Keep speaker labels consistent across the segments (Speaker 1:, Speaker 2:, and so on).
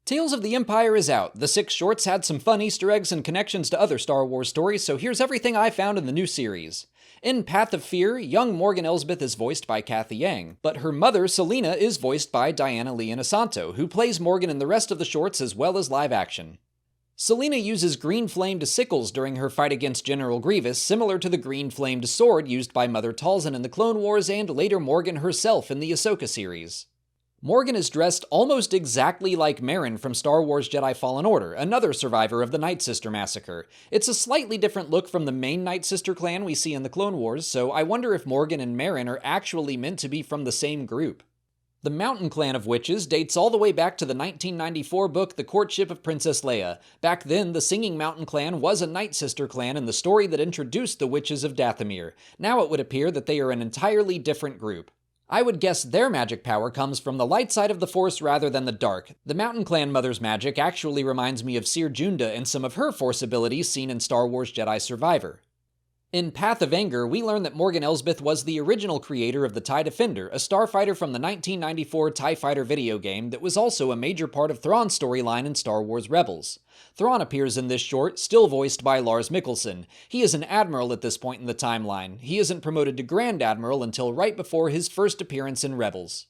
Speaker 1: Tales of the Empire is out. The 6 shorts had some fun Easter eggs and connections to other Star Wars stories, so here's everything I found in the new series. In Path of Fear, young Morgan Elsbeth is voiced by Kathy Yang, but her mother, Selena, is voiced by Diana Lee Inosanto, who plays Morgan in the rest of the shorts as well as live action. Selena uses green-flamed sickles during her fight against General Grievous, similar to the green-flamed sword used by Mother Talzin in the Clone Wars and later Morgan herself in the Ahsoka series. Morgan is dressed almost exactly like Merrin from Star Wars Jedi Fallen Order, another survivor of the Night Sister massacre. It's a slightly different look from the main Night Sister clan we see in the Clone Wars, so I wonder if Morgan and Merrin are actually meant to be from the same group. The Mountain Clan of Witches dates all the way back to the 1994 book The Courtship of Princess Leia. Back then, the Singing Mountain Clan was a Night Sister clan in the story that introduced the Witches of Dathomir. Now it would appear that they are an entirely different group. I would guess their magic power comes from the light side of the Force rather than the dark. The Mountain Clan Mother's magic actually reminds me of Seer Junda and some of her Force abilities seen in Star Wars Jedi Survivor. In Path of Anger, we learn that Morgan Elsbeth was the original creator of the TIE Defender, a starfighter from the 1994 TIE Fighter video game that was also a major part of Thrawn's storyline in Star Wars Rebels. Thrawn appears in this short, still voiced by Lars Mikkelsen. He is an admiral at this point in the timeline. He isn't promoted to Grand Admiral until right before his first appearance in Rebels.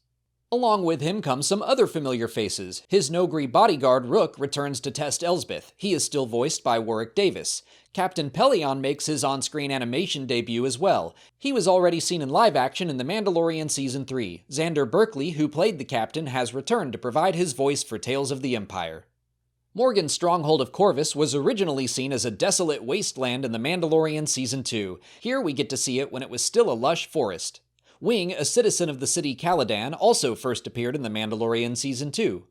Speaker 1: Along with him come some other familiar faces. His Nogri bodyguard Rook returns to test Elsbeth. He is still voiced by Warwick Davis. Captain Pelion makes his on-screen animation debut as well. He was already seen in live action in The Mandalorian Season 3. Xander Berkeley, who played the captain, has returned to provide his voice for Tales of the Empire. Morgan's Stronghold of Corvus was originally seen as a desolate wasteland in The Mandalorian Season 2. Here we get to see it when it was still a lush forest. Wing, a citizen of the city Caladan, also first appeared in The Mandalorian Season 2.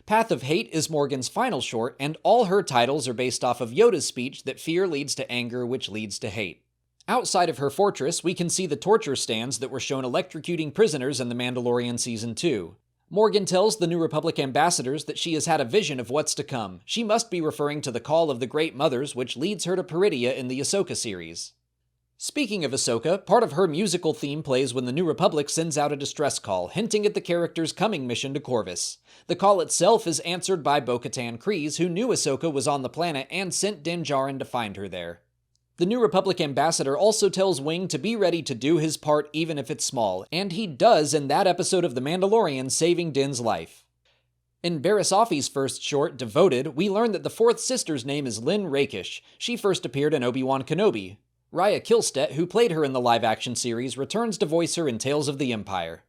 Speaker 1: Path of Hate is Morgan's final short, and all her titles are based off of Yoda's speech that fear leads to anger, which leads to hate. Outside of her fortress, we can see the torture stands that were shown electrocuting prisoners in The Mandalorian Season 2. Morgan tells the New Republic ambassadors that she has had a vision of what's to come. She must be referring to the Call of the Great Mothers, which leads her to Peridia in the Ahsoka series. Speaking of Ahsoka, part of her musical theme plays when the New Republic sends out a distress call, hinting at the character's coming mission to Corvus. The call itself is answered by Bo-Katan Kryze, who knew Ahsoka was on the planet and sent Din Djarin to find her there. The New Republic ambassador also tells Wing to be ready to do his part even if it's small, and he does in that episode of The Mandalorian, saving Din's life. In Barriss Offee's first short, Devoted, we learn that the fourth sister's name is Lynn Rakish. She first appeared in Obi-Wan Kenobi. Raya Kilstedt, who played her in the live-action series, returns to voice her in Tales of the Empire.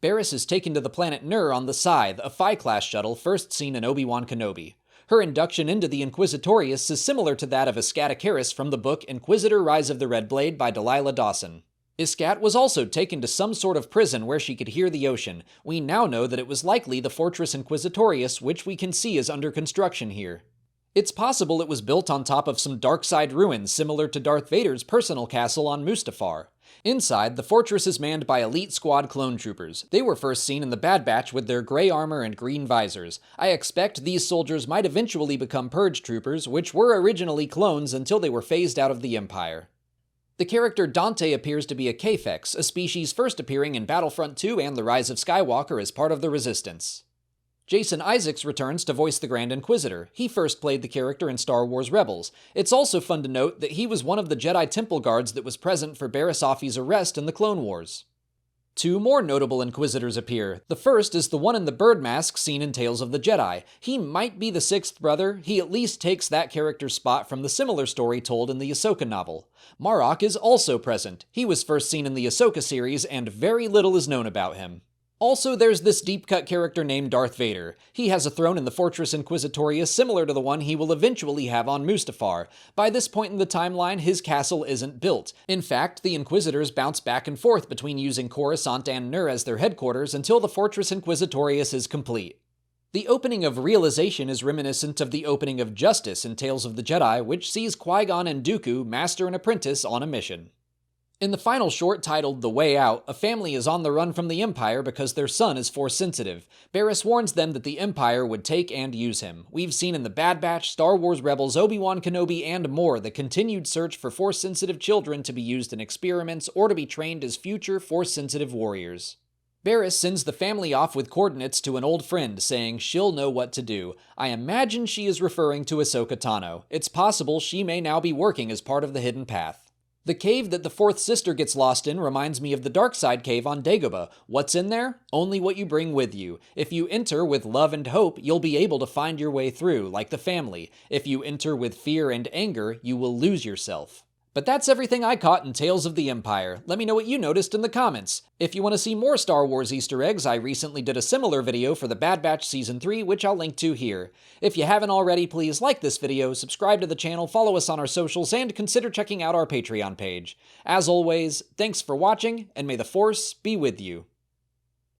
Speaker 1: Barriss is taken to the planet Nur on the Scythe, a Phi-class shuttle first seen in Obi-Wan Kenobi. Her induction into the Inquisitorius is similar to that of Iskat Akaris from the book Inquisitor Rise of the Red Blade by Delilah Dawson. Iskat was also taken to some sort of prison where she could hear the ocean. We now know that it was likely the Fortress Inquisitorius, which we can see is under construction here. It's possible it was built on top of some dark-side ruins similar to Darth Vader's personal castle on Mustafar. Inside, the fortress is manned by elite squad clone troopers. They were first seen in the Bad Batch with their gray armor and green visors. I expect these soldiers might eventually become Purge troopers, which were originally clones until they were phased out of the Empire. The character Dante appears to be a Kafex, a species first appearing in Battlefront 2 and The Rise of Skywalker as part of the Resistance. Jason Isaacs returns to voice the Grand Inquisitor. He first played the character in Star Wars Rebels. It's also fun to note that he was one of the Jedi Temple Guards that was present for Barriss Offee's arrest in the Clone Wars. 2 more notable Inquisitors appear. The first is the one in the bird mask seen in Tales of the Jedi. He might be the 6th brother. He at least takes that character's spot from the similar story told in the Ahsoka novel. Marok is also present. He was first seen in the Ahsoka series, and very little is known about him. Also, there's this deep-cut character named Darth Vader. He has a throne in the Fortress Inquisitorius similar to the one he will eventually have on Mustafar. By this point in the timeline, his castle isn't built. In fact, the Inquisitors bounce back and forth between using Coruscant and Nur as their headquarters until the Fortress Inquisitorius is complete. The opening of Realization is reminiscent of the opening of Justice in Tales of the Jedi, which sees Qui-Gon and Dooku, master and apprentice, on a mission. In the final short titled The Way Out, a family is on the run from the Empire because their son is Force-sensitive. Barriss warns them that the Empire would take and use him. We've seen in The Bad Batch, Star Wars Rebels, Obi-Wan Kenobi, and more the continued search for Force-sensitive children to be used in experiments or to be trained as future Force-sensitive warriors. Barriss sends the family off with coordinates to an old friend, saying she'll know what to do. I imagine she is referring to Ahsoka Tano. It's possible she may now be working as part of the Hidden Path. The cave that the fourth sister gets lost in reminds me of the Dark Side cave on Dagobah. What's in there? Only what you bring with you. If you enter with love and hope, you'll be able to find your way through, like the family. If you enter with fear and anger, you will lose yourself. But that's everything I caught in Tales of the Empire. Let me know what you noticed in the comments. If you want to see more Star Wars Easter eggs, I recently did a similar video for the Bad Batch Season 3, which I'll link to here. If you haven't already, please like this video, subscribe to the channel, follow us on our socials, and consider checking out our Patreon page. As always, thanks for watching, and may the Force be with you.